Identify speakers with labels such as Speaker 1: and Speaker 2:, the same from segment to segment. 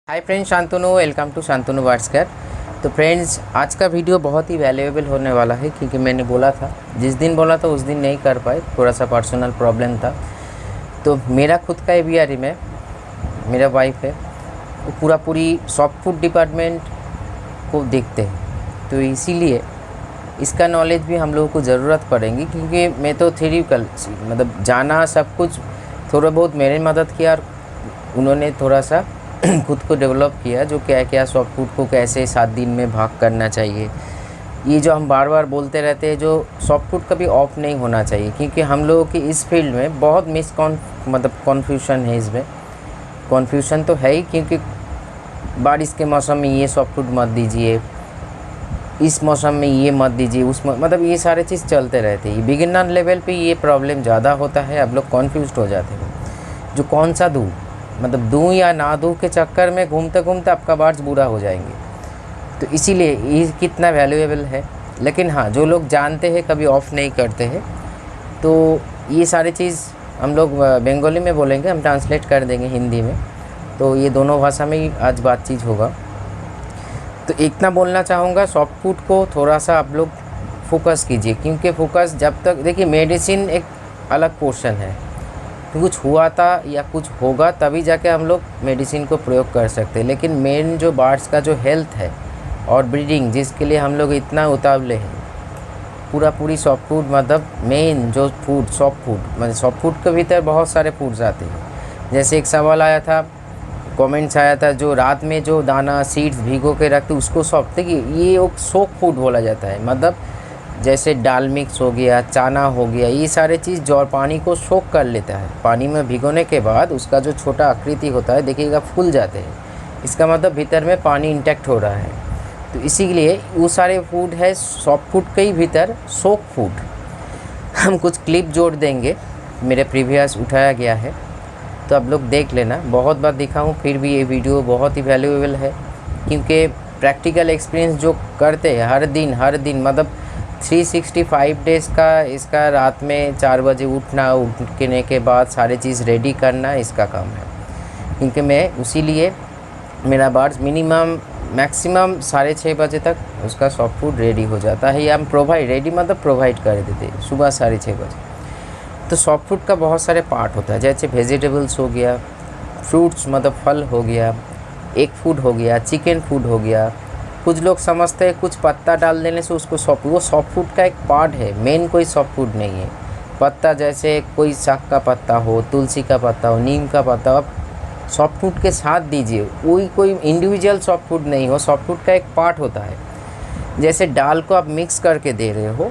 Speaker 1: Hi friends, Shantanu, welcome to Shantanu Warsakar. तो friends, आज का वीडियो बहुत ही वैल्यूएबल होने वाला है क्योंकि मैंने बोला था, जिस दिन बोला था उस दिन नहीं कर पाए, थोड़ा सा पर्सनल प्रॉब्लम था। तो मेरा खुद का एवीआरई में मेरा वाइफ है, वो पूरी सॉफ्ट फूड डिपार्टमेंट को देखते हैं, तो इसीलिए इसका नॉलेज भी हम लोगों को ज़रूरत पड़ेगी क्योंकि मैं तो थ्योरिटिकल मतलब जाना सब कुछ, थोड़ा बहुत मेरी मदद किया और उन्होंने थोड़ा सा खुद को डेवलप किया, जो क्या क्या सॉफ्ट फूड को कैसे 7 दिन में भाग करना चाहिए। ये जो हम बार बार बोलते रहते हैं, जो सॉफ्ट फूड कभी ऑफ नहीं होना चाहिए क्योंकि हम लोगों की इस फील्ड में बहुत कॉन्फ्यूशन है। इसमें कॉन्फ्यूशन तो है ही क्योंकि बारिश के मौसम में ये सॉफ्ट फूड मत दीजिए, इस मौसम में ये मत दीजिए, मतलब ये सारे चीज़ चलते रहते हैं। बिगिनर लेवल पे ये प्रॉब्लम ज़्यादा होता है, आप लोग कॉन्फ्यूज हो जाते हैं जो कौन सा दूँ, मतलब दूँ या ना दूँ के चक्कर में घूमते घूमते आपका बार्स बुरा हो जाएंगे। तो इसीलिए ये कितना वैल्यूएबल है। लेकिन हाँ, जो लोग जानते हैं कभी ऑफ़ नहीं करते हैं, तो ये सारी चीज़ हम लोग बंगाली में बोलेंगे, हम ट्रांसलेट कर देंगे हिंदी में, तो ये दोनों भाषा में ही आज बातचीत होगा। तो इतना बोलना चाहूँगा, सॉफ्ट फूड को थोड़ा सा आप लोग फोकस कीजिए क्योंकि फोकस जब तक, देखिए मेडिसिन एक अलग पोर्शन है, तो कुछ हुआ था या कुछ होगा तभी जाके हम लोग मेडिसिन को प्रयोग कर सकते हैं। लेकिन मेन जो बर्ड्स का जो हेल्थ है और ब्रीडिंग, जिसके लिए हम लोग इतना उतावले हैं, पूरी सॉफ्ट फूड मतलब मेन जो फूड सॉफ्ट फूड, मतलब सॉफ्ट फूड के भीतर बहुत सारे फूड्स आते हैं। जैसे एक सवाल आया था, कमेंट्स आया था, जो रात में जो दाना सीड्स भिगो के रखते उसको सॉफ्ट, देखिए ये एक सोक फूड बोला जाता है। मतलब जैसे दाल मिक्स हो गया, चना हो गया, ये सारे चीज़ जो पानी को सोक कर लेता है, पानी में भिगोने के बाद उसका जो छोटा आकृति होता है देखिएगा फूल जाते हैं, इसका मतलब भीतर में पानी इंटैक्ट हो रहा है। तो इसीलिए वो सारे फूड है सॉफ्ट फूड के ही भीतर सोक फूड। हम कुछ क्लिप जोड़ देंगे, मेरे प्रीवियस उठाया गया है, तो आप लोग देख लेना। बहुत बार दिखा हूँ, फिर भी ये वीडियो बहुत ही वैल्यूएबल है क्योंकि प्रैक्टिकल एक्सपीरियंस जो करते हैं हर दिन मतलब 365 डेज़ का, इसका रात में 4 बजे उठने के बाद सारी चीज़ रेडी करना इसका काम है। क्योंकि मैं उसीलिए मेरा बार्स मैक्सिमम 6:30 बजे तक उसका सॉफ्ट फूड रेडी हो जाता है, या हम प्रोवाइड कर देते हैं सुबह 6:30 बजे। तो सॉफ्ट फूड का बहुत सारे पार्ट होता है, जैसे वेजिटेबल्स हो गया, फ्रूट्स मतलब फल हो गया, एग फूड हो गया, चिकन फूड हो गया। कुछ लोग समझते हैं कुछ पत्ता डाल देने से उसको वो सॉफ्ट फूड का एक पार्ट है, मेन कोई सॉफ्ट फूड नहीं है। पत्ता जैसे कोई साग का पत्ता हो, तुलसी का पत्ता हो, नीम का पत्ता हो, आप सॉफ्ट फूड के साथ दीजिए, कोई इंडिविजुअल सॉफ्ट फूड नहीं हो, सॉफ्ट फूड का एक पार्ट होता है। जैसे दाल को आप मिक्स करके दे रहे हो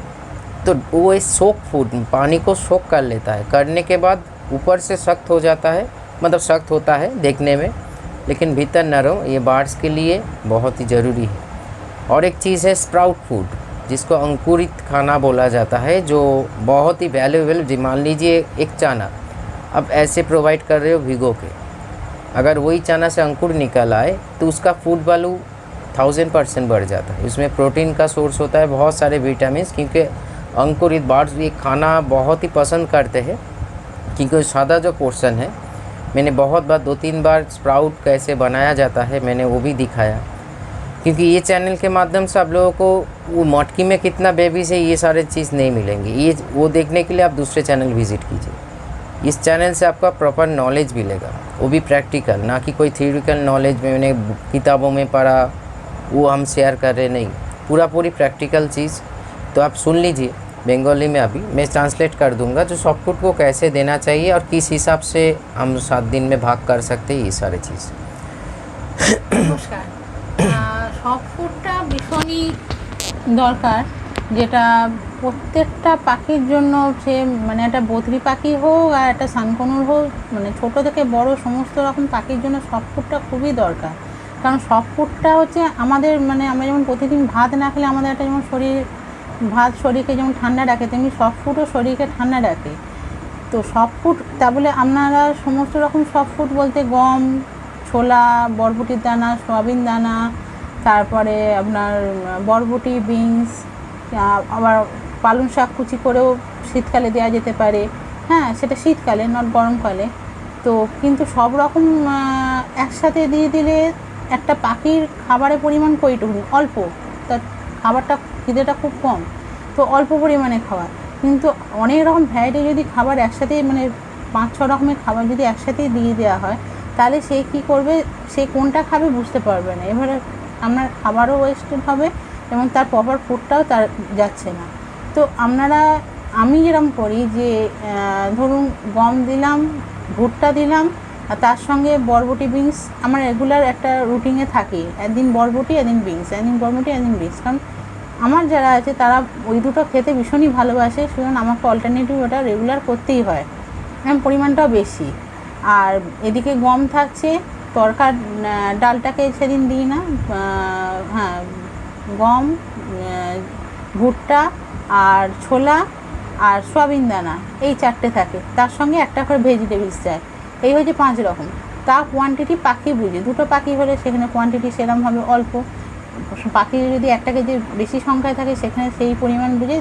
Speaker 1: तो वो एक सोक फूड पानी को सोक कर लेता है, करने के बाद ऊपर से सख्त हो जाता है, मतलब सख्त होता है देखने में, लेकिन भीतर नरम। ये बर्ड्स के लिए बहुत ही ज़रूरी है। और एक चीज़ है स्प्राउट फूड, जिसको अंकुरित खाना बोला जाता है, जो बहुत ही वैल्यूएबल। मान लीजिए एक चना अब ऐसे प्रोवाइड कर रहे हो भिगो के, अगर वही चना से अंकुर निकल आए तो उसका फूड वैल्यू 1000% बढ़ जाता है। उसमें प्रोटीन का सोर्स होता है, बहुत सारे विटामिन, क्योंकि अंकुरित बर्ड्स ये खाना बहुत ही पसंद करते हैं। क्योंकि सादा जो पोर्शन है, मैंने बहुत बार 2-3 बार स्प्राउट कैसे बनाया जाता है मैंने वो भी दिखाया, क्योंकि ये चैनल के माध्यम से आप लोगों को वो मटकी में कितना बेबीज है ये सारे चीज़ नहीं मिलेंगी। ये वो देखने के लिए आप दूसरे चैनल विज़िट कीजिए। इस चैनल से आपका प्रॉपर नॉलेज मिलेगा, वो भी प्रैक्टिकल, ना कि कोई थ्योरिटिकल नॉलेज में मैंने किताबों में पढ़ा वो हम शेयर कर रहे, नहीं, पूरी प्रैक्टिकल चीज़। तो आप सुन लीजिए बंगाली में, अभी मैं ट्रांसलेट कर दूंगा, जो सॉफ्ट फूड को कैसे देना चाहिए और किस हिसाब से हम 7 दिन में भाग कर सकते हैं, ये सारी चीज़।
Speaker 2: নমস্কার। সফট ফুডটা ভীষণই দরকার, যেটা প্রত্যেকটা পাখির জন্য, সে মানে একটা বদ্রি পাখি হোক আর একটা সানকনুর হোক, মানে ছোটো থেকে বড় সমস্ত রকম পাখির জন্য সফট ফুডটা খুবই দরকার। কারণ সফট ফুডটা হচ্ছে আমাদের, মানে আমরা যেমন প্রতিদিন ভাত না খেলে আমাদের একটা যেমন ভাত শরীরকে যেমন ঠান্ডা রাখে, তেমনি সফট ফুডও শরীরকে ঠান্ডা রাখে। তো সফট ফুড তা বলে আপনারা সমস্ত রকম সফট ফুড বলতে গম, ছোলা, বরবটির দানা, সয়াবিন দানা, তারপরে আপনার বরবটি, বিনস, আবার পালং শাক কুচি করেও শীতকালে দেওয়া যেতে পারে। হ্যাঁ, সেটা শীতকালে, নট গরমকালে। তো কিন্তু সব রকম একসাথে দিয়ে দিলে একটা পাখির খাবারের পরিমাণ কইটুকুনি অল্প, তার খাবারটা খিদেটা খুব কম, তো অল্প পরিমাণে খাওয়া। কিন্তু অনেক রকম ভ্যারাইটি যদি খাবার একসাথে মানে 5-6 রকমের খাবার যদি একসাথেই দিয়ে দেওয়া হয়, তাহলে সে কী করবে, সে কোনটা খাবে বুঝতে পারবে না। এবারে আপনার খাবারও ওয়েস্টেড হবে এবং তার প্রপার ফুডটাও তার যাচ্ছে না। তো আমি যেরকম করি যে ধরুন গম দিলাম, ভুট্টা দিলাম, আর তার সঙ্গে বরবটি বিনস আমার রেগুলার একটা রুটিনে থাকে, একদিন বরবটি একদিন বিনস, একদিন বরবটি একদিন বিনস। কারণ আমার যারা আছে তারা ওই দুটো খেতে ভীষণই ভালোবাসে, সুতরাং আমাকে অল্টারনেটিভ ওটা রেগুলার করতেই হয়, পরিমাণটাও বেশি। আর এদিকে গম থাকছে, তরকার ডালটাকে সেদিন দিই না, হ্যাঁ গম, ভুট্টা আর ছোলা আর সয়াবিন দানা, এই 4টে থাকে, তার সঙ্গে একটা করে ভেজিটেবলস যায়। এই হচ্ছে 5 রকম। তা কোয়ান্টিটি পাখি বুঝে, 2টো পাখি হলে সেখানে কোয়ান্টিটি সেরকমভাবে অল্প, পাখি যদি একটা কেজি বেশি সংখ্যায় থাকে সেখানে সেই পরিমাণ বুঝে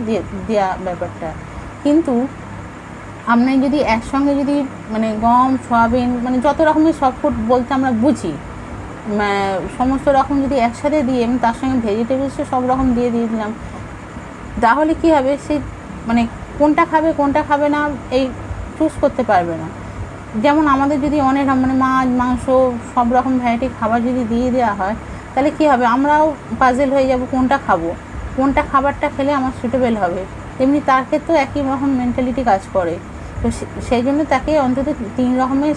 Speaker 2: দেওয়া ব্যাপারটা। কিন্তু আপনি যদি একসঙ্গে যদি মানে গম, সয়াবিন, মানে যত রকমের সব ফুড বলতে আমরা বুঝি, সমস্ত রকম যদি একসাথে দিয়ে এবং তার সঙ্গে ভেজিটেবলসও সব রকম দিয়ে দিলাম, তাহলে কী হবে, সে মানে কোনটা খাবে না এই চুজ করতে পারবে না। যেমন আমাদের যদি অনেক মানে মাছ, মাংস, সব রকম ভ্যারাইটি খাবার যদি দিয়ে দেওয়া হয়, তাহলে কী হবে, আমরাও পাজেল হয়ে যাব কোনটা খাবারটা খেলে আমার সুটেবল হবে। তেমনি তার ক্ষেত্রেও একই রকম মেন্টালিটি কাজ করে। তো সেই জন্য তাকে অন্তত 3 রকমের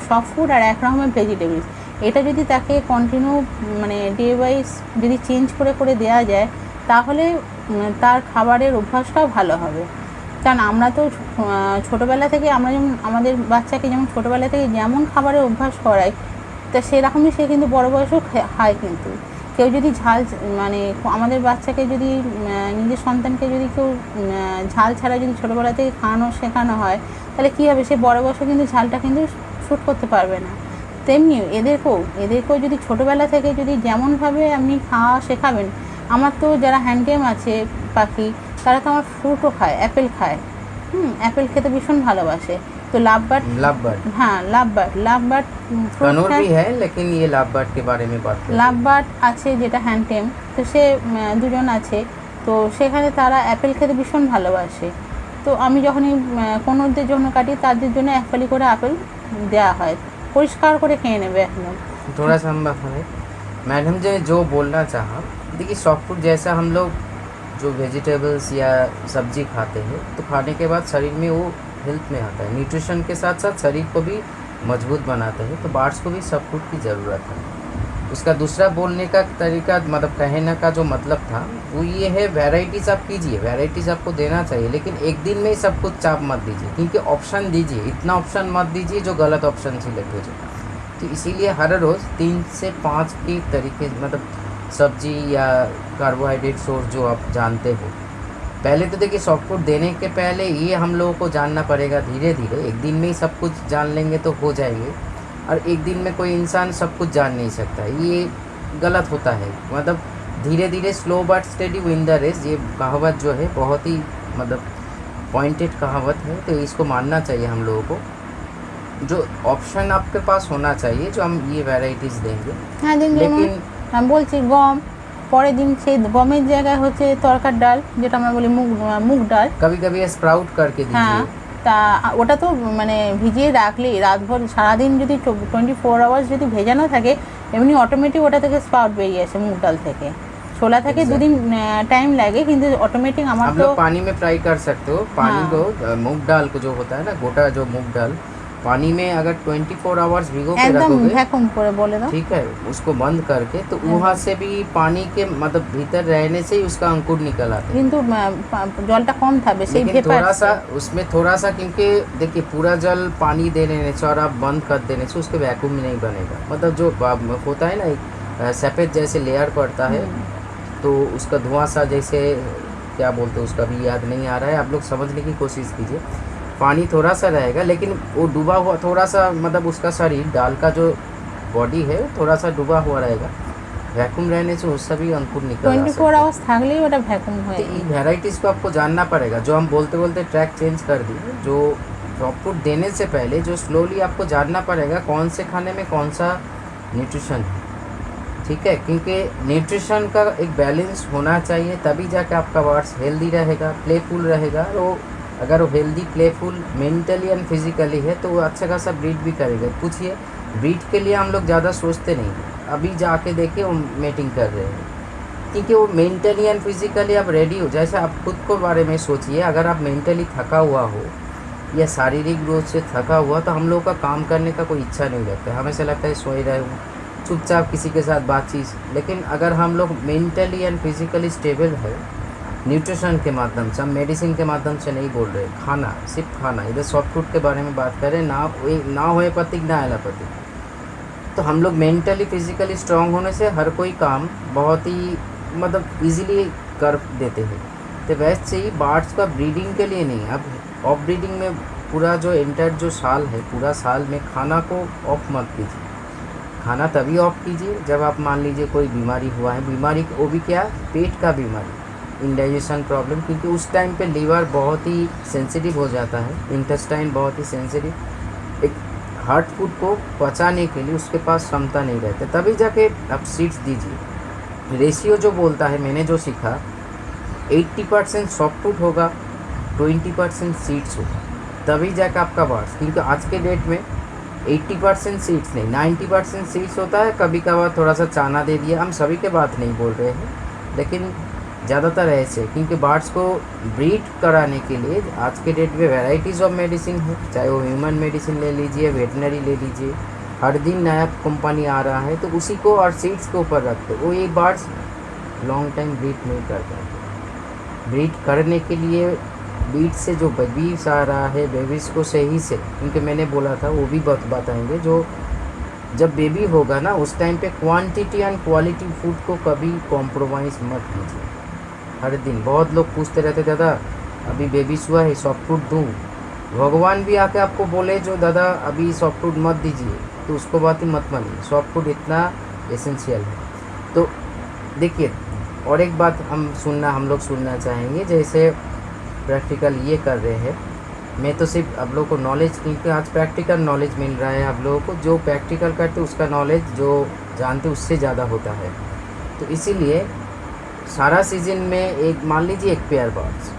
Speaker 2: সফট ফুড আর 1 রকমের ভেজিটেবলস, এটা যদি তাকে কন্টিনিউ মানে ডে ওয়াইজ যদি চেঞ্জ করে দেওয়া যায়, তাহলে তার খাবারের অভ্যাসটাও ভালো হবে। কারণ আমরা তো ছোটোবেলা থেকে আমরা যেমন আমাদের বাচ্চাকে যেমন ছোটোবেলা থেকে যেমন খাবারের অভ্যাস করাই, তা সেরকমই সে কিন্তু বড় বয়সেও খায়। কিন্তু কেউ যদি ঝাল মানে আমাদের বাচ্চাকে যদি নিজের সন্তানকে যদি কেউ ঝাল ছাড়া যদি ছোটোবেলা থেকে শেখানো হয়, তাহলে কী হবে, সে বড় বয়সে কিন্তু ঝালটা কিন্তু শ্যুট করতে পারবে না। তেমনি এদেরকেও যদি ছোটোবেলা থেকে যদি যেমনভাবে আপনি খাওয়া শেখাবেন, আমার তো যারা হ্যান্ডটেম আছে পাখি, তারা তো আমার ফ্রুটও খায়, অ্যাপেল খায়, অ্যাপেল খেতে ভীষণ ভালোবাসে। तो लाभ बर्ड, हाँ लाभ बर्ड
Speaker 1: कनूर भी है, लेकिन ये लाभ बर्ड के बारे में बात
Speaker 2: লাভ বার্ড আছে যেটা হ্যান্ডটেম, তো সে 2জন আছে, তো সেখানে তারা অ্যাপেল খেতে ভীষণ ভালোবাসে। তো আমি যখনই কোনোদের জন্য কাটি, তাদের জন্য 1 ফালি করে আপেল দেওয়া হয়, পরিষ্কার করে খেয়ে নেবে একদম।
Speaker 1: थोड़ा सा हम मैडम जो बोलना चाहा, देखिए सॉफ्ट फूड जैसा हम लोग जो वेजिटेबल्स या सब्जी खाते हैं, तो खाने के बाद शरीर में वो हेल्थ में आता है, न्यूट्रिशन के साथ साथ शरीर को भी मजबूत बनाते हैं। तो बर्ड्स को भी सब फूड की ज़रूरत है। उसका दूसरा बोलने का तरीका, मतलब कहने का जो मतलब था वो ये है, वैराइटीज़ आप कीजिए, वैराइटीज़ आपको देना चाहिए, लेकिन एक दिन में ही सब कुछ चाप मत दीजिए, क्योंकि ऑप्शन दीजिए, इतना ऑप्शन मत दीजिए जो गलत ऑप्शन सिलेक्ट हो जाए। तो इसीलिए हर रोज़ 3 से 5 की तरीके, मतलब सब्जी या कार्बोहाइड्रेट सोर्स जो आप जानते हो, पहले तो देखिए सॉफ्ट फूड देने के पहले ये हम लोगों को जानना पड़ेगा। धीरे धीरे एक दिन में ही सब कुछ जान लेंगे तो हो जाएंगे, और एक दिन में कोई इंसान सब कुछ जान नहीं सकता, ये गलत होता है। मतलब धीरे धीरे slow but steady win the race, ये कहावत जो है बहुत ही मतलब पॉइंटेड कहावत है, तो इसको मानना चाहिए हम लोगों को। जो ऑप्शन आपके पास होना चाहिए, जो हम ये वैराइटीज़ देंगे।
Speaker 2: हाँ,
Speaker 1: लेकिन
Speaker 2: আমি বলছি গম, পরের দিন সেই গমের জায়গায় হচ্ছে তরকার ডাল, যেটা আমরা বলি মুগ ডাল,
Speaker 1: कभी कभी स्प्राउट करके
Speaker 2: হ্যাঁ,
Speaker 1: दीजिए।
Speaker 2: তা ওটা তো মানে ভিজিয়ে রাখলেই রাতভর সারাদিন যদি 24 আওয়ার্স যদি ভেজানো থাকে, এমনি অটোমেটিক ওটা থেকে স্প্রাউট বেরিয়ে আসে মুগ ডাল থেকে। ছোলা থেকে 2 दिन टाइम लगे, কিন্তু অটোমেটিক আমার
Speaker 1: आप
Speaker 2: তো
Speaker 1: लोग पानी में फ्राई कर सकते हो। पानी
Speaker 2: हाँ।
Speaker 1: को मूंग दाल को जो होता है ना, गोटा जो मूंग दाल, पानी में अगर 24 आवर्स भिगो के
Speaker 2: একদম
Speaker 1: रखोगे,
Speaker 2: ভ্যাকুম করে বলে দাও।
Speaker 1: ठीक है, उसको बंद करके, तो वहाँ से भी पानी के मतलब भीतर रहने से ही उसका अंकुर निकल आता है।
Speaker 2: কিন্তু জলটা কম থাকবে সেই
Speaker 1: लेकिन
Speaker 2: ভেপার।
Speaker 1: थोड़ा सा उसमें थोड़ा सा, क्योंकि देखिए पूरा जल पानी दे देने से और आप बंद कर देने से उसके वैक्यूम में नहीं बनेगा। मतलब जो होता है ना, एक सफ़ेद जैसे लेयर पड़ता है, तो उसका धुआं सा, जैसे क्या बोलते हैं उसका भी याद नहीं आ रहा है, आप लोग समझने की कोशिश कीजिए। पानी थोड़ा सा रहेगा, लेकिन वो डूबा हुआ थोड़ा सा, मतलब उसका शरीर दाल का जो बॉडी है थोड़ा सा डूबा हुआ रहेगा, वैक्यूम रहने से उससे भी अंकुर निकल आ सकता
Speaker 2: 24
Speaker 1: है।
Speaker 2: আওয়ার্স থাকলেই ওটা ভ্যাকুম হয়ে
Speaker 1: तो
Speaker 2: যায়।
Speaker 1: इन वेराइटीज़ को आपको जानना पड़ेगा। जो हम बोलते बोलते ट्रैक चेंज कर दिए, जो सॉफ्ट फूड देने से पहले जो स्लोली आपको जानना पड़ेगा कौन से खाने में कौन सा न्यूट्रिशन है। ठीक है, क्योंकि न्यूट्रिशन का एक बैलेंस होना चाहिए, तभी जाके आपका बर्ड्स हेल्दी रहेगा, प्लेफुल रहेगा। और अगर वो healthy playful mentally and physically है तो वो अच्छा खासा ब्रीड भी करेगा। पूछिए, ब्रीड के लिए हम लोग ज़्यादा सोचते नहीं, अभी जाके देखिए वो मीटिंग कर रहे हैं, क्योंकि वो मेंटली एंड फिजिकली आप रेडी हो। जैसे आप खुद को बारे में सोचिए, अगर आप मेंटली थका हुआ हो या शारीरिक रूप से थका हुआ तो हम लोग का काम करने का कोई इच्छा नहीं रहता है, हमेशा लगता है सोए रहे हूँ, चुपचाप किसी के साथ बातचीत। लेकिन अगर हम लोग मेंटली एंड फिजिकली स्टेबल है, न्यूट्रिशन के माध्यम से, हम मेडिसिन के माध्यम से नहीं बोल रहे, खाना, सिर्फ खाना, इधर सॉफ्ट फूड के बारे में बात करें, ना होम्योपैथिक ना एलोपैथिक, तो हम लोग मेंटली फिजिकली स्ट्रांग होने से हर कोई काम बहुत ही मतलब इजीली कर देते हैं। तो वैसे ही बर्ड्स का ब्रीडिंग के लिए नहीं, अब ऑफ ब्रीडिंग में पूरा जो एंटर जो साल है, पूरा साल में खाना को ऑफ मत कीजिए। खाना तभी ऑफ कीजिए जब आप मान लीजिए कोई बीमारी हुआ है, बीमारी वो भी क्या, पेट का बीमारी, इंडाइजेशन प्रॉब्लम, क्योंकि उस टाइम पे लीवर बहुत ही सेंसिटिव हो जाता है, इंटेस्टाइन बहुत ही सेंसिटिव, एक हार्ड फूड को पचाने के लिए उसके पास क्षमता नहीं रहती, तभी जाके आप सीड्स दीजिए। रेशियो जो बोलता है, मैंने जो सीखा, 80% सॉफ्ट फूड होगा, 20% सीड्स होगा, तभी जाकर आपका बर्ड्स, क्योंकि आज के डेट में 80% सीड्स नहीं, 90% सीड्स होता है। कभी कभार थोड़ा सा चाना दे दिया, हम सभी के बात नहीं बोल रहे हैं, लेकिन ज़्यादातर ऐसे, क्योंकि बर्ड्स को ब्रीड कराने के लिए आज के डेट में वैराइटीज़ ऑफ मेडिसिन है, चाहे वो ह्यूमन मेडिसिन ले लीजिए, वेटनरी ले लीजिए, हर दिन नया कंपनी आ रहा है, तो उसी को और सीड्स के ऊपर रखते वो ये बर्ड्स लॉन्ग टाइम ब्रीड नहीं कर पाते। ब्रीड करने के लिए बीट से जो बेबीज आ रहा है, बेबीज़ को सही से, क्योंकि मैंने बोला था वो भी बताएंगे, जो जब बेबी होगा ना उस टाइम पे क्वांटिटी एंड क्वालिटी फूड को कभी कॉम्प्रोमाइज़ मत कीजिए। हर दिन बहुत लोग पूछते रहते, दादा अभी बेबीज हुआ है सॉफ्ट फूड दूँ, भगवान भी आके आपको बोले जो दादा अभी सॉफ्ट फूड मत दीजिए, तो उसको बात ही मत मानिए, सॉफ्ट फूड इतना एसेंशियल है। तो देखिए, और एक बात हम लोग सुनना चाहेंगे, जैसे प्रैक्टिकल ये कर रहे हैं, मैं तो सिर्फ आप लोगों को नॉलेज, क्योंकि आज प्रैक्टिकल नॉलेज मिल रहा है आप लोगों को, जो प्रैक्टिकल करते उसका नॉलेज जो जानते उससे ज़्यादा होता है। तो इसीलिए सारा सीज़न में एक मान लीजिए एक पेयर बर्ड्स,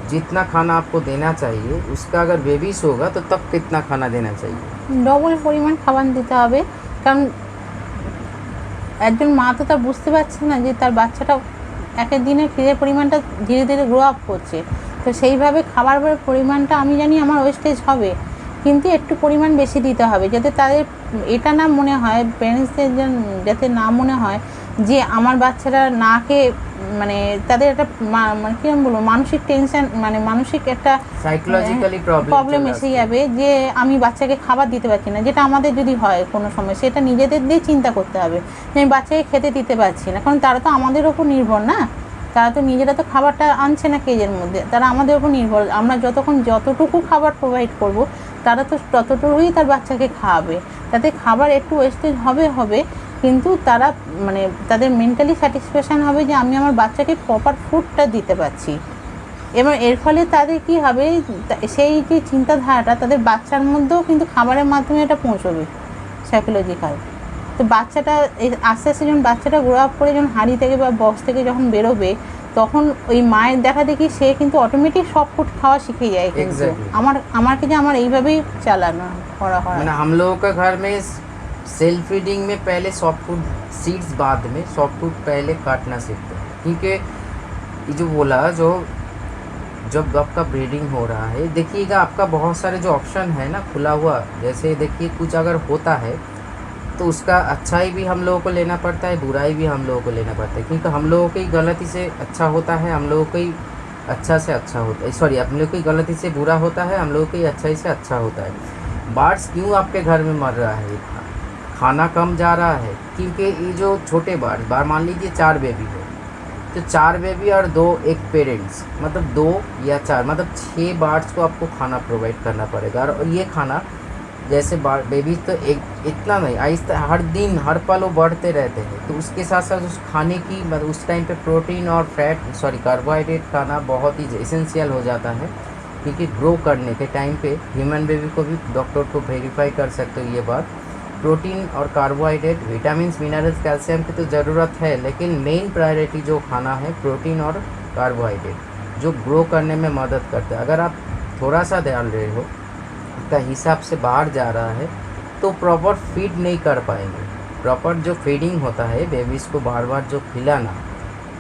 Speaker 1: जितना खाना आपको देना चाहिए उसका अगर बेबीज होगा तो तब कितना खाना देना चाहिए,
Speaker 2: ডবল পরিমাণ খাবার দিতে হবে। কারণ একজন মা তো তার বুঝতে পারছে না যে তার বাচ্চাটা এক এক দিনের খিদের পরিমাণটা ধীরে ধীরে গ্রো আপ করছে, তো সেইভাবে খাবারের পরিমাণটা আমি জানি আমার ওয়েস্টেজ হবে, কিন্তু একটু পরিমাণ বেশি দিতে হবে, যাতে তাদের এটা না মনে হয়, প্যারেন্টসদের যাতে না মনে হয় যে আমার বাচ্চারা না খেয়ে, মানে তাদের একটা মানে কী বলবো, মানসিক টেনশন, মানে মানসিক একটা
Speaker 1: সাইকোলজিক্যালি
Speaker 2: প্রবলেম এসে যাবে যে আমি বাচ্চাকে খাবার দিতে পারছি না। যেটা আমাদের যদি হয় কোনো সময়, সেটা নিজেদের দিয়ে চিন্তা করতে হবে যে আমি বাচ্চাকে খেতে দিতে পারছি না, কারণ তারা তো আমাদের ওপর নির্ভর না, তারা তো নিজেরা তো খাবারটা আনছে না কেজের মধ্যে, তারা আমাদের ওপর নির্ভর। আমরা যতটুকু খাবার প্রোভাইড করব, তারা তো ততটুকুই তার বাচ্চাকে খাওয়াবে, তাতে খাবার একটু ওয়েস্টেজ হবে, কিন্তু তারা মানে তাদের মেন্টালি স্যাটিসফ্যাকশান হবে যে আমি আমার বাচ্চাকে প্রপার ফুডটা দিতে পারছি। এবং এর ফলে তাদের কি হবে, সেই যে চিন্তাধারাটা তাদের বাচ্চার মধ্যেও কিন্তু খাবারের মাধ্যমে এটা পৌঁছবে সাইকোলজিক্যাল। তো বাচ্চাটা আস্তে আস্তে যখন বাচ্চাটা গ্রো আপ করে যখন হাঁড়ি থেকে বা বক্স থেকে যখন বেরোবে, তখন ওই মায়ের দেখা দেখি সে কিন্তু অটোমেটিক সব ফুড খাওয়া শিখে যায়। কিন্তু আমার এইভাবেই চালানো করা হয়।
Speaker 1: মানে हम लोगों का घर में सेल्फ फीडिंग में पहले सॉफ्ट फूड, सीड्स बाद में, सॉफ्ट फूड पहले काटना सीखते हैं, क्योंकि ये जो बोला, जो जब आपका ब्रीडिंग हो रहा है, देखिएगा आपका बहुत सारे जो ऑप्शन है ना खुला हुआ, जैसे देखिए कुछ अगर होता है तो उसका अच्छाई भी हम लोगों को लेना पड़ता है, बुराई भी हम लोगों को लेना पड़ता है, क्योंकि हम लोगों की गलती से अच्छा होता है, हम लोगों की अच्छा से अच्छा होता है, सॉरी हम लोग की गलती से बुरा होता है, हम लोगों की अच्छाई से अच्छा होता है। बर्ड्स क्यों आपके घर में मर रहा है, इतना खाना कम जा रहा है, क्योंकि ये जो छोटे बर्ड्स, मान लीजिए 4 बेबी है, तो 4 बेबी और 2 एक पेरेंट्स, मतलब 2 या 4, मतलब 6 बर्ड्स को आपको खाना प्रोवाइड करना पड़ेगा। और ये खाना जैसे बेबी तो एक इतना नहीं, आहिस्ता हर दिन हर पल वो बढ़ते रहते हैं, तो उसके साथ साथ उस खाने की मतलब उस टाइम पे प्रोटीन और कार्बोहाइड्रेट खाना बहुत ही एसेंशियल हो जाता है, क्योंकि ग्रो करने के टाइम पे ह्यूमन बेबी को भी डॉक्टर को वेरीफाई कर सकते हो ये बात प्रोटीन और कार्बोहाइड्रेट, विटामिन, मिनरल्स, कैल्शियम की तो ज़रूरत है, लेकिन मेन प्रायोरिटी जो खाना है प्रोटीन और कार्बोहाइड्रेट, जो ग्रो करने में मदद करता है। अगर आप थोड़ा सा डाल रहे हो, उसका हिसाब से बाहर जा रहा है, तो प्रॉपर फीड नहीं कर पाएंगे। प्रॉपर जो फीडिंग होता है बेबीज़ को बार बार जो खिलाना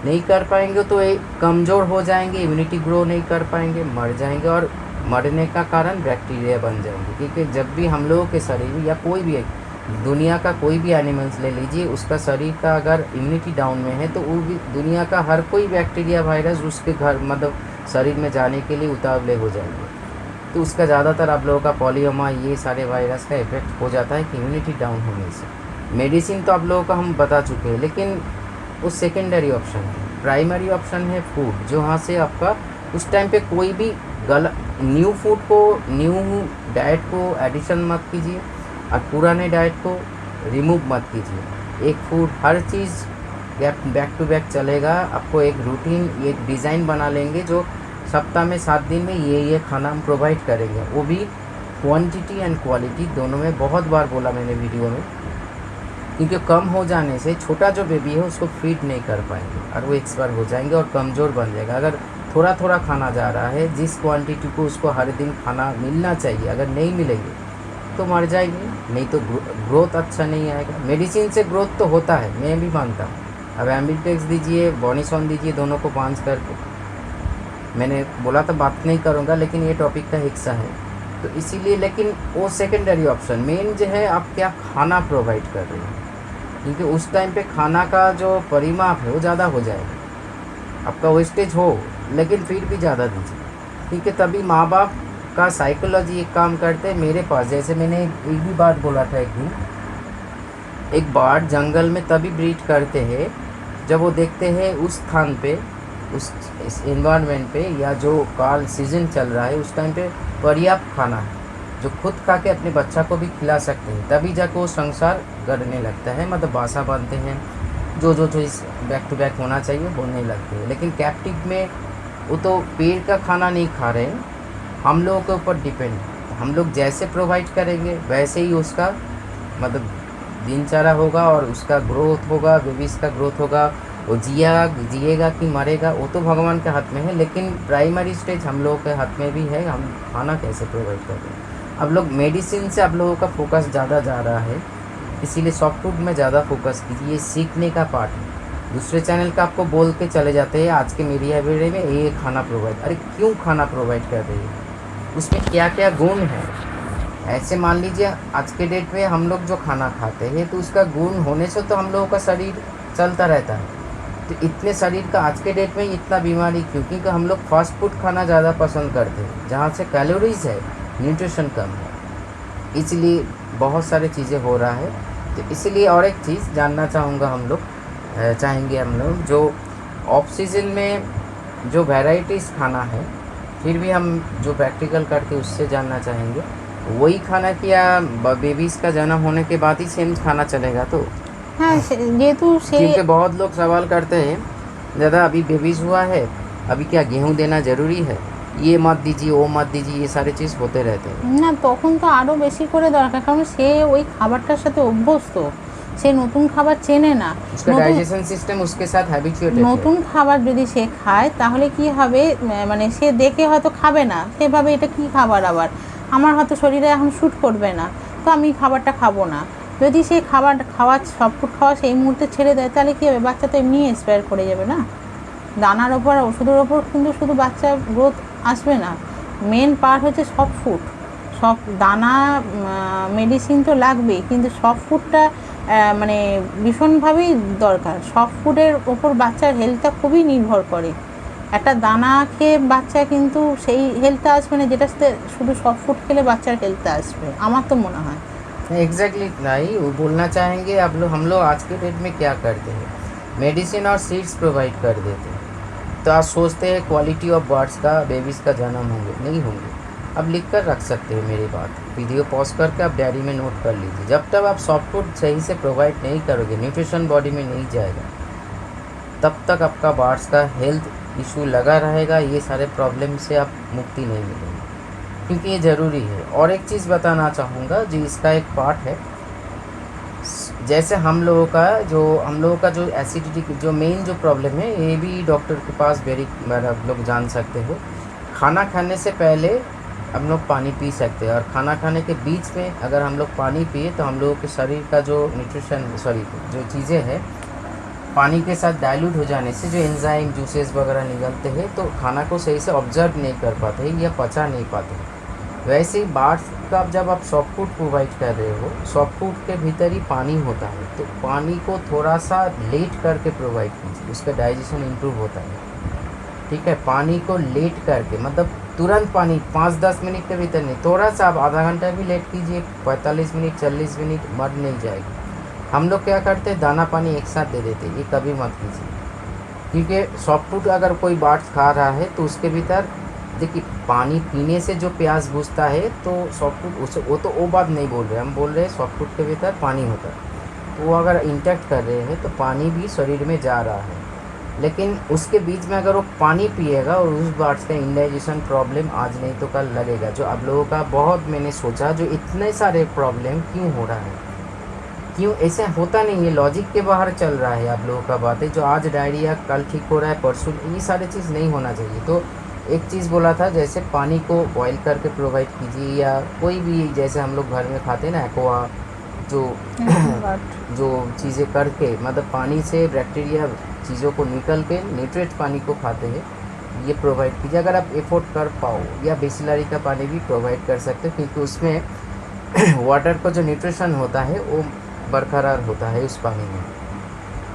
Speaker 1: नहीं कर पाएंगे तो एक कमज़ोर हो जाएंगे, इम्यूनिटी ग्रो नहीं कर पाएंगे, मर जाएंगे, और मरने का कारण बैक्टीरिया बन जाएंगे। क्योंकि जब भी हम लोगों के शरीर में या कोई भी दुनिया का कोई भी एनिमल्स ले लीजिए, उसका शरीर का अगर इम्यूनिटी डाउन में है तो वो भी दुनिया का हर कोई बैक्टीरिया वायरस उसके घर मतलब शरीर में जाने के लिए उतावले हो जाएंगे। तो उसका ज़्यादातर आप लोगों का पॉलीओमा ये सारे वायरस का इफेक्ट हो जाता है कि इम्यूनिटी डाउन होने से। मेडिसिन तो आप लोगों का हम बता चुके हैं, लेकिन वो सेकेंडरी ऑप्शन है। प्राइमरी ऑप्शन है फूड, जो वहाँ से आपका उस टाइम पे कोई भी न्यू फूड को, न्यू डाइट को एडिशन मत कीजिए और पुराने डाइट को रिमूव मत कीजिए। एक फूड हर चीज़ बैक टू बैक चलेगा। आपको एक रूटीन, एक डिज़ाइन बना लेंगे जो सप्ताह में 7 दिन में ये खाना हम प्रोवाइड करेंगे, वो भी क्वांटिटी एंड क्वालिटी दोनों में। बहुत बार बोला मैंने वीडियो में, क्योंकि कम हो जाने से छोटा जो बेबी है उसको फीड नहीं कर पाएंगे और वो एक्सपायर हो जाएंगे और कमज़ोर बन जाएगा। अगर थोड़ा थोड़ा खाना जा रहा है, जिस क्वांटिटी को उसको हर दिन खाना मिलना चाहिए, अगर नहीं मिलेंगे तो मर जाएंगे, नहीं तो ग्रोथ अच्छा नहीं आएगा। मेडिसिन से ग्रोथ तो होता है, मैं भी मानता हूँ। अब एम्बिटेक्स दीजिए, बॉनीसॉन दीजिए, दोनों को बांझ करके, मैंने बोला तो बात नहीं करूँगा, लेकिन ये टॉपिक का हिस्सा है तो इसीलिए। लेकिन वो सेकेंडरी ऑप्शन, मेन जो है आप क्या खाना प्रोवाइड कर रहे हैं, क्योंकि उस टाइम पे खाना का जो परिमाप है वो ज़्यादा हो जाएगा। आपका वेस्टेज हो, लेकिन फिर भी ज़्यादा दीजिए, क्योंकि तभी माँ बाप का साइकोलॉजी एक काम करते हैं। मेरे पास जैसे मैंने एक भी बात बोला था, एक दिन एक बर्ड जंगल में तभी ब्रीड करते हैं जब वो देखते हैं उस स्थान पे, उस इन्वायरमेंट पे, या जो काल सीजन चल रहा है उस टाइम पे पर्याप्त खाना है जो खुद खा के अपने बच्चा को भी खिला सकते हैं, तभी जाकर वो संसार गढ़ने लगता है। मतलब बासा बनते हैं, जो चीज़ बैक टू बैक होना चाहिए बोलने लगते हैं। लेकिन कैप्टिव में वो तो पेड़ का खाना नहीं खा रहे हैं, हम लोगों के ऊपर डिपेंड। हम लोग जैसे प्रोवाइड करेंगे वैसे ही उसका मतलब दिनचर्या होगा और उसका ग्रोथ होगा, बेबीज़ का ग्रोथ होगा। वो जिएगा कि मरेगा वो तो भगवान के हाथ में है, लेकिन प्राइमरी स्टेज हम लोगों के हाथ में भी है, हम खाना कैसे प्रोवाइड कर रहे हैं। अब लोग मेडिसिन से आप लोगों का फोकस ज़्यादा जा रहा है, इसीलिए सॉफ्ट फूड में ज़्यादा फोकस कीजिए। ये सीखने का पार्ट है। दूसरे चैनल का आपको बोल के चले जाते हैं आज के मीडिया वीडियो में ये खाना प्रोवाइड, अरे क्यों खाना प्रोवाइड कर रही है, उसमें क्या क्या गुण है। ऐसे मान लीजिए आज के डेट में हम लोग जो खाना खाते हैं तो उसका गुण होने से तो हम लोगों का शरीर चलता रहता है। तो इतने शरीर का आज के डेट में इतना बीमारी क्यों? क्योंकि हम लोग फास्ट फूड खाना ज़्यादा पसंद करते हैं, जहाँ से कैलोरीज है, न्यूट्रिशन कम है, इसलिए बहुत सारी चीज़ें हो रहा है। तो इसलिए और एक चीज़ जानना चाहेंगे हम लोग जो ऑफ सीजन में जो वैराइटीज़ खाना है, फिर भी हम जो प्रैक्टिकल करके उससे जानना चाहेंगे। वही खाना किया बेबीज़ का जन्म होने के बाद ही सेम खाना चलेगा? तो
Speaker 2: हाँ, जेहेतु से
Speaker 1: क्योंकि बहुत लोग सवाल करते हैं ज़्यादा अभी बेबीज़ हुआ है, अभी क्या गेहूँ देना ज़रूरी है, ये मत दीजिए वो मत दीजिए, ये सारी चीज़ होते रहते हैं
Speaker 2: না, তখন তো আরও বেশি করে দরকার, কারণ সে ওই খাবারটার সাথে অভ্যস্ত, সে নতুন খাবার চেনে না।
Speaker 1: उसका डाइजेशन सिस्टम उसके साथ हैबिचुएटेड है।
Speaker 2: নতুন খাবার যদি সে খায় তাহলে কি হবে, মানে সে দেখে হয়তো খাবে না, সেভাবে এটা কি খাবার, আবার আমার হয়তো শরীরে এখন শ্যুট করবে না, তো আমি খাবারটা খাবো না। যদি সে সফট ফুড খাওয়া সেই মুহূর্তে ছেড়ে দেয় তাহলে কী হবে, বাচ্চা তো এমনি এক্সপায়ার করে যাবে না। দানার ওপর ওষুধের ওপর কিন্তু শুধু বাচ্চার গ্রোথ আসবে না, মেন পার্ট হচ্ছে সফট ফুড। সব দানা মেডিসিন তো লাগবেই, কিন্তু সফট ফুডটা মানে ভীষণভাবেই দরকার। সফট ফুডের ওপর বাচ্চার হেলথটা খুবই নির্ভর করে। একটা দানা খেয়ে বাচ্চা কিন্তু সেই হেলথটা আসবে না যেটা শুধু সফট ফুড খেলে বাচ্চার হেলথটা আসবে, আমার তো মনে হয়।
Speaker 1: एग्जैक्टली नहीं, वो बोलना चाहेंगे हम लोग आज के डेट में क्या करते हैं, मेडिसिन और सीड्स प्रोवाइड कर देते हैं। तो आप सोचते हैं क्वालिटी ऑफ बर्ड्स का, बेबीज़ का जन्म होंगे, नहीं होंगे। अब लिख कर रख सकते हैं मेरी बात, वीडियो पॉज करके आप डायरी में नोट कर लीजिए। जब तक आप सॉफ्ट फूड सही से प्रोवाइड नहीं करोगे, न्यूट्रिशन बॉडी में नहीं जाएगा, तब तक आपका बर्ड्स का हेल्थ इशू लगा रहेगा। ये सारे प्रॉब्लम से आप मुक्ति नहीं मिलेगी, क्योंकि ये ज़रूरी है। और एक चीज़ बताना चाहूँगा जो इसका एक पार्ट है, जैसे हम लोगों का जो एसिडिटी की जो मेन जो प्रॉब्लम है, ये भी डॉक्टर के पास वेरी आप लोग जान सकते हो। खाना खाने से पहले हम लोग पानी पी सकते हैं, और खाना खाने के बीच में अगर हम लोग पानी पिए तो हम लोगों के शरीर का जो जो चीज़ें हैं पानी के साथ डाइल्यूट हो जाने से जो एंजाइम जूसेस वगैरह निकलते हैं तो खाना को सही से ऑब्जर्व नहीं कर पाते या पचा नहीं पाते। वैसे ही बार्स का जब आप सॉफ्ट फूड प्रोवाइड कर रहे हो, सॉफ्ट फूड के भीतर ही पानी होता है, तो पानी को थोड़ा सा लेट करके प्रोवाइड कीजिए, उसका डाइजेशन इम्प्रूव होता है। ठीक है, पानी को लेट करके मतलब तुरंत पानी 5-10 मिनट के भीतर नहीं, थोड़ा सा आप आधा घंटा भी लेट कीजिए, 45 मिनट 40 मिनट मर नहीं जाएगी। हम लोग क्या करते हैं, दाना पानी एक साथ दे देते हैं, ये कभी मत कीजिए, क्योंकि सॉफ्ट फूड अगर कोई बार्स खा रहा है तो उसके भीतर देखिए पानी पीने से जो प्यास बुझता है, तो सॉफ्ट फूड उसे वो बात नहीं बोल रहे, हम बोल रहे हैं सॉफ्ट फूड के भीतर पानी होता है, तो वो अगर इंटेक्ट कर रहे हैं तो पानी भी शरीर में जा रहा है। लेकिन उसके बीच में अगर वो पानी पिएगा और उस बार्स का इंडाइजेशन प्रॉब्लम आज नहीं तो कल लगेगा। जो आप लोगों का बहुत मैंने सोचा जो इतने सारे प्रॉब्लम क्यों हो रहा है, क्यों ऐसे होता नहीं है, लॉजिक के बाहर चल रहा है आप लोगों का बातें, जो आज डायरिया कल ठीक हो रहा है परसों, ये सारी चीज़ नहीं होना चाहिए। तो एक चीज़ बोला था, जैसे पानी को बॉईल करके प्रोवाइड कीजिए, या कोई भी जैसे हम लोग घर में खाते हैं ना एक्वा, जो जो चीज़ें करके मतलब पानी से बैक्टीरिया चीज़ों को निकल के न्यूट्रिएंट पानी को खाते हैं, ये प्रोवाइड कीजिए अगर आप एफोर्ड कर पाओ। या बिस्लरी का पानी भी प्रोवाइड कर सकते हो, क्योंकि उसमें वाटर का जो न्यूट्रिशन होता है वो बरकरार होता है उस पानी में,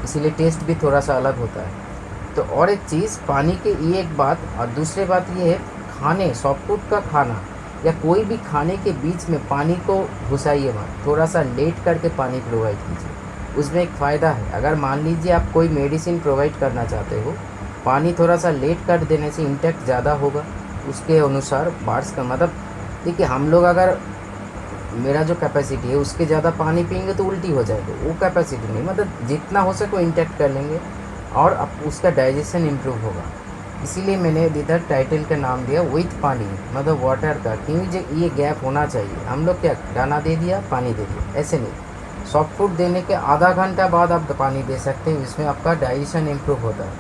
Speaker 1: इसीलिए टेस्ट भी थोड़ा सा अलग होता है। तो और एक चीज़ पानी के ये एक बात, और दूसरी बात ये है खाने सॉफ्ट फूड का खाना या कोई भी खाने के बीच में पानी को घुसाइए मत, थोड़ा सा लेट करके पानी प्रोवाइड कीजिए। उसमें एक फ़ायदा है, अगर मान लीजिए आप कोई मेडिसिन प्रोवाइड करना चाहते हो, पानी थोड़ा सा लेट कर देने से इंटेक्ट ज़्यादा होगा, उसके अनुसार बार्स का मतलब देखिए हम लोग अगर मेरा जो कैपेसिटी है उसके ज़्यादा पानी पियेंगे तो उल्टी हो जाएगी, वो कैपेसिटी नहीं, मतलब जितना हो सके इंटेक्ट कर लेंगे और अब उसका डाइजेशन इम्प्रूव होगा। इसीलिए मैंने इधर टाइटल का नाम दिया विथ पानी, मतलब वाटर का, क्योंकि ये गैप होना चाहिए। हम लोग क्या दाना दे दिया पानी दे दिया, ऐसे नहीं। सॉफ्ट फूड देने के आधा घंटा बाद आप पानी दे सकते हैं, इसमें आपका डाइजेशन इम्प्रूव होता है,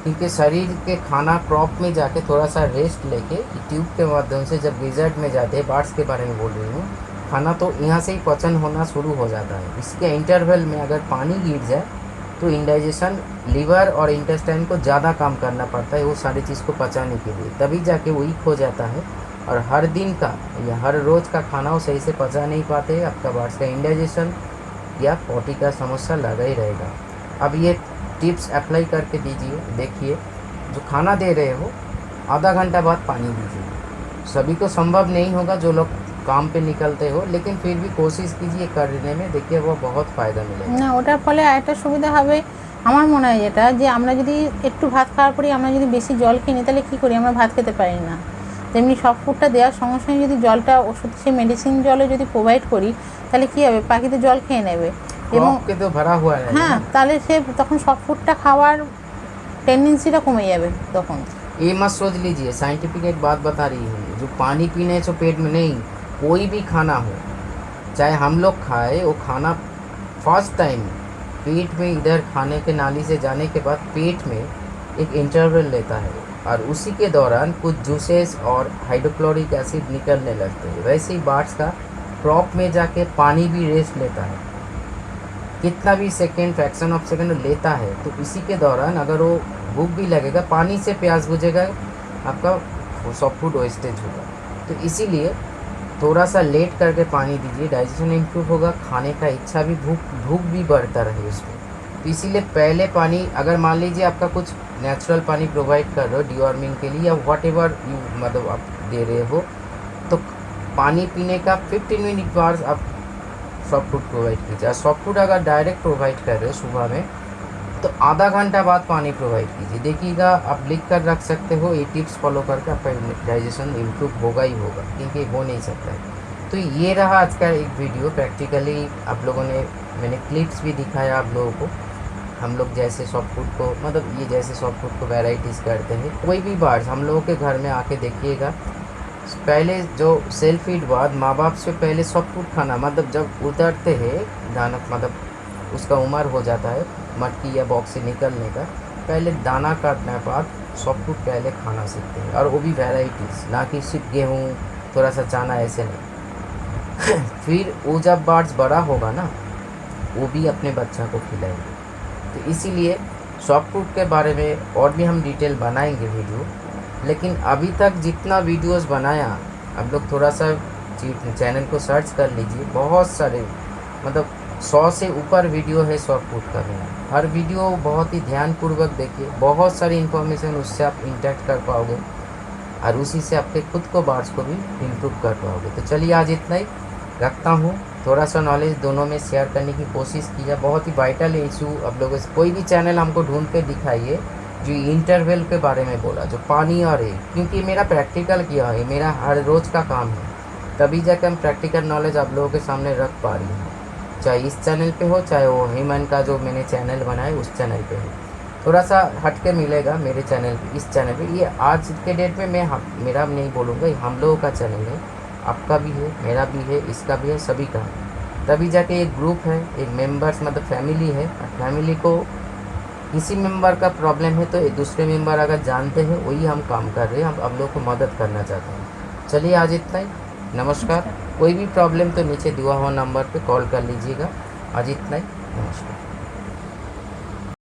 Speaker 1: क्योंकि शरीर के खाना क्रॉप में जाके थोड़ा सा रेस्ट लेके ट्यूब के माध्यम से जब डिजर्ट में जाते हैं, बार्स के बारे में बोल रही हूँ, खाना तो यहाँ से ही पचन होना शुरू हो जाता है। इसके इंटरवल में अगर पानी गिर जाए तो इंडाइजेशन लीवर और इंटेस्टाइन को ज़्यादा काम करना पड़ता है वो सारी चीज़ को पचाने के लिए, तभी जाके वीक हो जाता है, और हर दिन का या हर रोज़ का खाना वो सही से पचा नहीं पाते, आपका बार्स का इंडाइजेशन या पॉटी का समस्या लगा ही रहेगा। अब ये टिप्स अप्लाई करके दीजिए, देखिए जो खाना दे रहे हो आधा घंटा बाद पानी दीजिए। सभी को संभव नहीं होगा जो लोग काम पे निकलते हो, लेकिन फिर भी कोशिश कीजिए करने में, देखिए वो बहुत फ़ायदा मिलेगा।
Speaker 2: না ওটার ফলে আরেকটা সুবিধা হবে আমার মনে হয়, যেটা যে আমরা যদি একটু ভাত খাওয়ার পরে আমরা যদি বেশি জল খেয়ে নিই তাহলে কী করি, আমরা ভাত খেতে পারি না। তেমনি সফট ফুডটা দেওয়ার সঙ্গে সঙ্গে যদি জলটা ওষুধ সে মেডিসিন জলে যদি প্রোভাইড করি তাহলে কী হবে, পাখি তো জল খেয়ে নেবে এবং
Speaker 1: के तो भरा हुआ है
Speaker 2: হ্যাঁ, তাহলে সে তখন সফট ফুডটা খাওয়ার টেন্ডেন্সিটা কমে যাবে তখন।
Speaker 1: ये मत सोच लीजिए, साइंटिफिक एक बात बता रही हूँ, जो पानी पीने से पेट में नहीं, कोई भी खाना हो चाहे हम लोग खाए, वो खाना फर्स्ट टाइम पेट में इधर खाने के नाली से जाने के बाद पेट में एक इंटरवल लेता है, और उसी के दौरान कुछ जूसेस और हाइड्रोक्लोरिक एसिड निकलने लगते हैं। वैसे ही बार्स का क्रॉप में जाके पानी भी रेस्ट लेता है, कितना भी सेकेंड फ्रैक्शन ऑफ सेकेंड लेता है, तो इसी के दौरान अगर वो भूख भी लगेगा, पानी से प्यास बुझेगा, आपका सॉफ्ट फूड वेस्टेज होगा। तो इसीलिए थोड़ा सा लेट करके पानी दीजिए, डाइजेशन इम्प्रूव होगा, खाने का इच्छा भी भूख भी बढ़ता रहे उसमें। तो इसीलिए पहले पानी, अगर मान लीजिए आपका कुछ नेचुरल पानी प्रोवाइड कर रहे हो डिवॉर्मिंग के लिए या व्हाट एवर यू मतलब आप दे रहे हो, तो पानी पीने का 15 मिनट बाद आप सॉफ्ट फूड प्रोवाइड कीजिए। सॉफ्ट फूड अगर डायरेक्ट प्रोवाइड कर रहे हो सुबह में तो आधा घंटा बाद पानी प्रोवाइड कीजिए। देखिएगा, आप लिख कर रख सकते हो, ये टिप्स फॉलो करके आपका डाइजेशन इम्प्रूव होगा ही होगा, क्योंकि हो नहीं सकता है। तो ये रहा आज का एक वीडियो, प्रैक्टिकली आप लोगों ने, मैंने क्लिप्स भी दिखाया आप लोगों को, हम लोग जैसे सॉफ्ट फूड को मतलब ये जैसे सॉफ्ट फूड को वैराइटीज़ करते हैं। कोई भी बार्स हम लोगों के घर में आके देखिएगा, पहले जो सेल्फ फीड बाद माँ बाप से पहले सॉफ्ट फूड खाना, मतलब जब उतरते हैं दाना मतलब उसका उम्र हो जाता है मटकी या बॉक्स से निकलने का, पहले दाना काटने के बाद सॉफ्ट फूड पहले खाना सीखते हैं, और वो भी वैराइटीज़, ना कि सिर्फ गेहूँ थोड़ा सा चना, ऐसे नहीं। फिर वो जब बर्ड्स बड़ा होगा ना, वो भी अपने बच्चा को खिलाएंगे। तो इसीलिए सॉफ्ट फूड के बारे में और भी हम डिटेल बनाएंगे वीडियो, लेकिन अभी तक जितना वीडियोस बनाया, आप लोग थोड़ा सा चैनल को सर्च कर लीजिए, बहुत सारे मतलब 100 से ऊपर वीडियो है सॉफ्ट फूड का मेरा। हर वीडियो बहुत ही ध्यानपूर्वक देखिए, बहुत सारी इन्फॉर्मेशन उससे आप इंटरेक्ट कर पाओगे, और उसी से आपके खुद को बर्ड्स को भी इम्प्रूव कर पाओगे। तो चलिए आज इतना ही रखता हूँ, थोड़ा सा नॉलेज दोनों में शेयर करने की कोशिश की है। बहुत ही वाइटल इशू आप लोगों से, कोई भी चैनल हमको ढूंढ के दिखाइए जो इंटरवल के बारे में बोला, जो पानी और है, क्योंकि मेरा प्रैक्टिकल किया है, मेरा हर रोज़ का काम है, तभी जाकर हम प्रैक्टिकल नॉलेज आप लोगों के सामने रख पा रही हूँ, चाहे इस चैनल पे हो, चाहे वो ह्यूमन का जो मैंने चैनल बनाया उस चैनल पे हो। थोड़ा सा हट के मिलेगा मेरे चैनल पे, इस चैनल पे। ये आज के डेट में मैं मेरा नहीं बोलूँगा, हम लोगों का चैनल है, आपका भी है, मेरा भी है, इसका भी है, सभी का है। तभी जाके एक ग्रुप है, एक मेंबर्स मतलब फैमिली है, और फैमिली को किसी मेंबर का प्रॉब्लम है तो एक दूसरे मेंबर अगर जानते हैं, वही हम काम कर रहे हैं, हम आप लोग को मदद करना चाहते हैं। चलिए आज इतना ही, नमस्कार। कोई भी प्रॉब्लम तो नीचे दिया हुआ नंबर पे कॉल कर लीजिएगा। आज इतना ही, नमस्कार।